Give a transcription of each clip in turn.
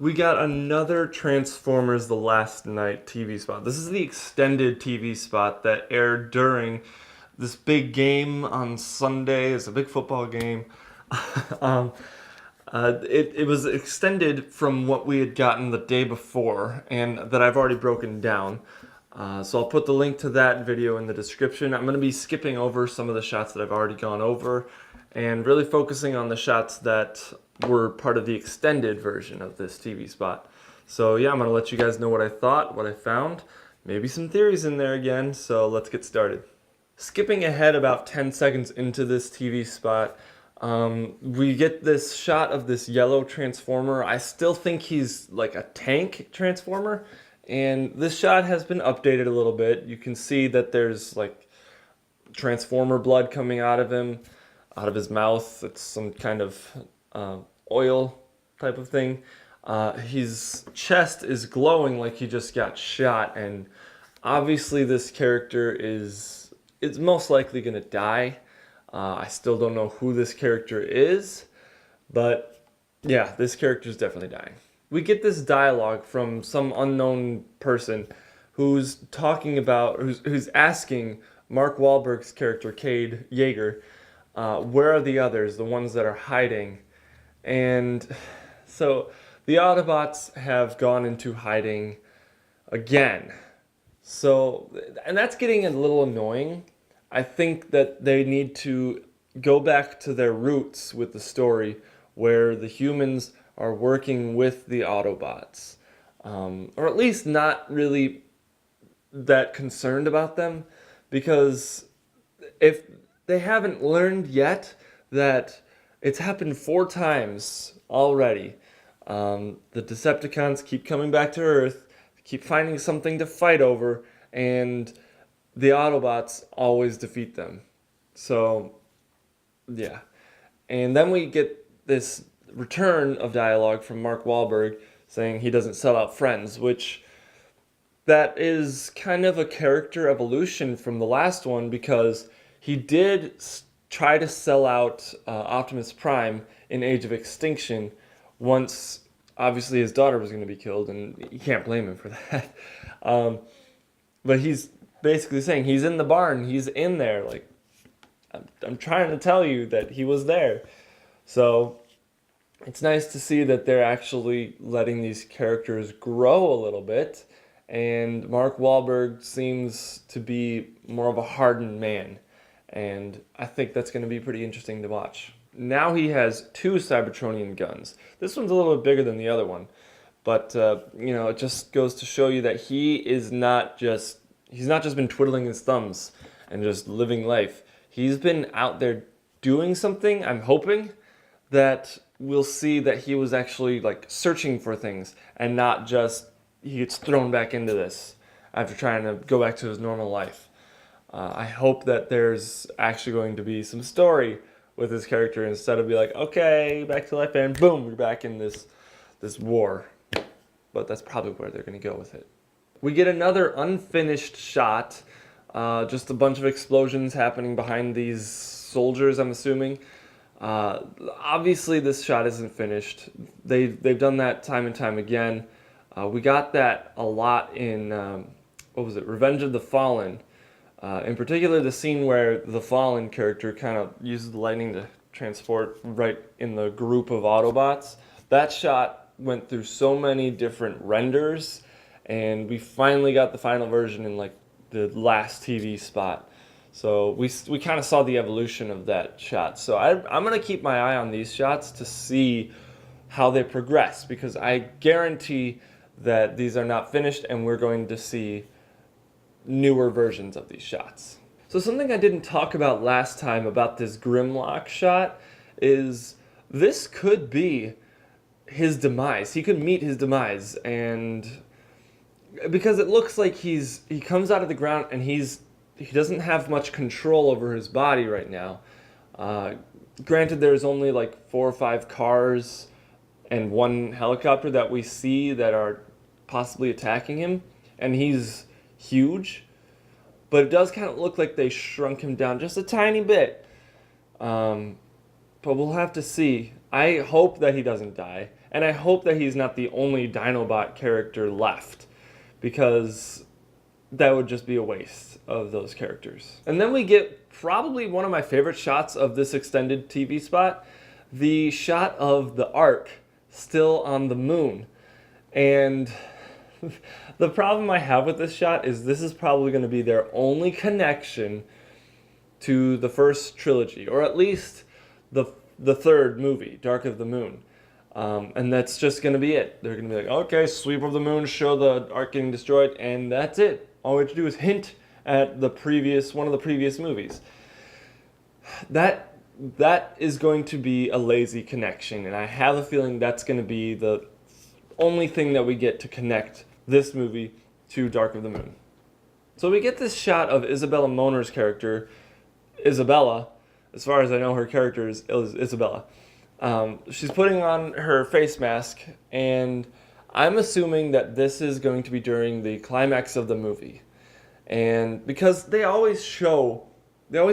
We got another Transformers The Last Night TV spot. This is the extended TV spot that aired during this big game on Sunday. It's a big football game. um, it was extended from what we had gotten the day before and that I've already broken down. So I'll put the link to that video in the description. I'm going to be skipping over some of the shots that I've already gone over and really focusing on the shots that were part of the extended version of this TV spot. So yeah, I'm going to let you guys know what I thought, what I found, maybe some theories in there again, so let's get started. Skipping ahead about 10 seconds into this TV spot, we get this shot of this yellow Transformer. I still think he's like a tank Transformer, and this shot has been updated a little bit. You can see that there's like Transformer blood coming out of him, out of his mouth. It's some kind of oil type of thing. His chest is glowing like he just got shot, and obviously this character is most likely going to die. I still don't know who this character is, but yeah, this character is definitely dying. We get this dialogue from some unknown person who's talking about, who's asking Mark Wahlberg's character, Cade Yeager, where are the others, the ones that are hiding? And so the Autobots have gone into hiding again. So, and that's getting a little annoying. I think that they need to go back to their roots with the story where the humans are working with the Autobots. Or at least not really that concerned about them, because if they haven't learned yet that it's happened 4 times already. The Decepticons keep coming back to Earth, keep finding something to fight over, and the Autobots always defeat them. So, yeah. And then we get this return of dialogue from Mark Wahlberg saying he doesn't sell out friends, which that is kind of a character evolution from the last one, because he did try to sell out Optimus Prime in Age of Extinction once obviously his daughter was going to be killed, and you can't blame him for that. But he's basically saying he's in the barn, he's in there, like I'm trying to tell you that he was there. So it's nice to see that they're actually letting these characters grow a little bit, and Mark Wahlberg seems to be more of a hardened man, and I think that's going to be pretty interesting to watch. Now he has 2 Cybertronian guns. This one's a little bit bigger than the other one, but you know, it just goes to show you that he's not just been twiddling his thumbs and just living life. He's been out there doing something. I'm hoping that we'll see that he was actually like searching for things and not just he gets thrown back into this after trying to go back to his normal life. I hope that there's actually going to be some story with his character instead of be like, okay, back to life, and boom, you're back in this war. But that's probably where they're going to go with it. We get another unfinished shot, just a bunch of explosions happening behind these soldiers, I'm assuming. Obviously, this shot isn't finished. They've done that time and time again. We got that a lot in, what was it, Revenge of the Fallen. In particular, the scene where the Fallen character kind of uses the lightning to transport right in the group of Autobots. That shot went through so many different renders, and we finally got the final version in like the last TV spot. So we kind of saw the evolution of that shot. So I'm going to keep my eye on these shots to see how they progress, because I guarantee that these are not finished and we're going to see newer versions of these shots. So something I didn't talk about last time about this Grimlock shot is this could be his demise. He could meet his demise, and because it looks like he comes out of the ground and he doesn't have much control over his body right now. Granted, there's only like 4 or 5 cars and 1 helicopter that we see that are possibly attacking him, and he's huge, but it does kind of look like they shrunk him down just a tiny bit. But we'll have to see. I hope that he doesn't die, And I hope that he's not the only Dinobot character left, because that would just be a waste of those characters. And then we get probably one of my favorite shots of this extended TV spot, the shot of the Ark still on the moon. And the problem I have with this shot is this is probably going to be their only connection to the first trilogy, or at least the third movie, Dark of the Moon. And that's just going to be it. They're going to be like, okay, sweep of the moon, show the Ark getting destroyed, and that's it. All we have to do is hint at one of the previous movies. That is going to be a lazy connection, and I have a feeling that's going to be the only thing that we get to connect this movie to Dark of the Moon. So we get this shot of Isabella Moner's character, Isabella. As far as I know, her character is Isabella. She's putting on her face mask, and I'm assuming that this is going to be during the climax of the movie. And because they always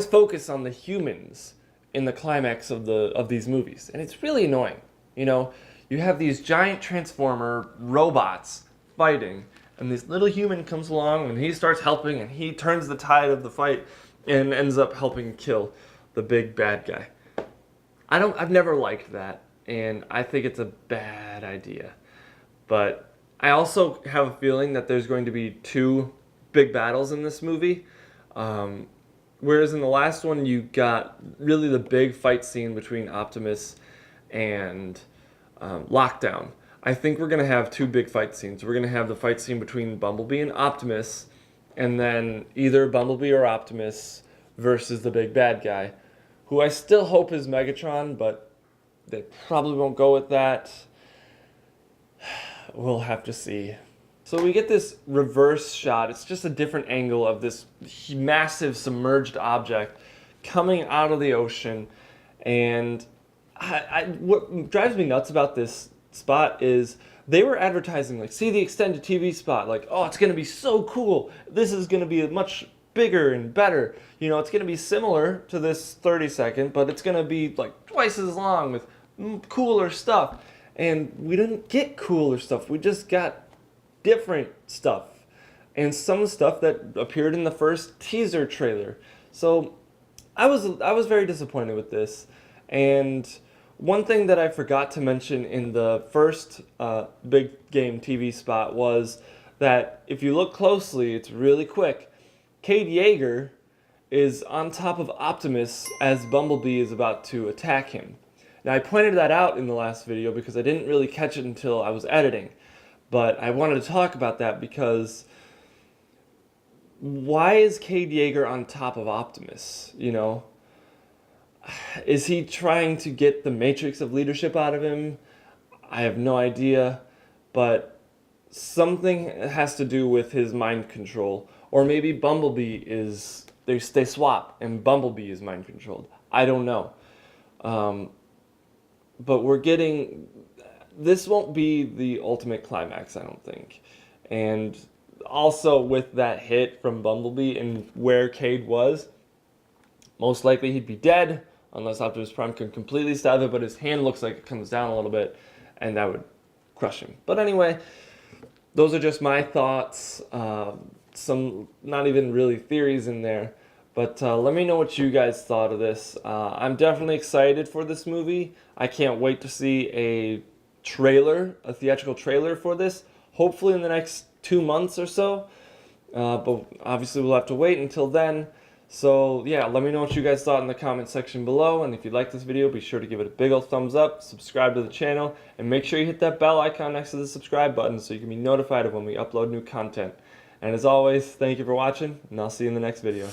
focus on the humans in the climax of these movies, and it's really annoying. You know, you have these giant transformer robots fighting, and this little human comes along and he starts helping, and he turns the tide of the fight and ends up helping kill the big bad guy. I've never liked that, and I think it's a bad idea. But I also have a feeling that there's going to be two big battles in this movie. Whereas in the last one, you got really the big fight scene between Optimus and Lockdown. I think we're going to have two big fight scenes. We're going to have the fight scene between Bumblebee and Optimus, and then either Bumblebee or Optimus versus the big bad guy, who I still hope is Megatron, but they probably won't go with that. We'll have to see. So we get this reverse shot. It's just a different angle of this massive submerged object coming out of the ocean. And what drives me nuts about this spot is they were advertising, like, see the extended TV spot, like, oh, it's going to be so cool. This is going to be much bigger and better. You know, it's going to be similar to this 30-second, but it's going to be like twice as long with cooler stuff. And we didn't get cooler stuff. We just got different stuff. And some stuff that appeared in the first teaser trailer. So I was very disappointed with this. And one thing that I forgot to mention in the first big game TV spot was that if you look closely, it's really quick. Cade Yeager is on top of Optimus as Bumblebee is about to attack him. Now, I pointed that out in the last video because I didn't really catch it until I was editing. But I wanted to talk about that because why is Cade Yeager on top of Optimus, you know? Is he trying to get the matrix of leadership out of him? I have no idea, but something has to do with his mind control. Or maybe Bumblebee is, they swap and Bumblebee is mind controlled. I don't know. But we're getting, this won't be the ultimate climax, I don't think. And also with that hit from Bumblebee and where Cade was, most likely he'd be dead unless Optimus Prime can completely stop it, but his hand looks like it comes down a little bit and that would crush him. But anyway, those are just my thoughts. Some not even really theories in there, but let me know what you guys thought of this. I'm definitely excited for this movie. I can't wait to see a theatrical trailer for this, hopefully in the next 2 months or so, but obviously we'll have to wait until then. So yeah, let me know what you guys thought in the comment section below, and if you like this video, be sure to give it a big old thumbs up, subscribe to the channel, and make sure you hit that bell icon next to the subscribe button so you can be notified of when we upload new content. And as always, thank you for watching, and I'll see you in the next video.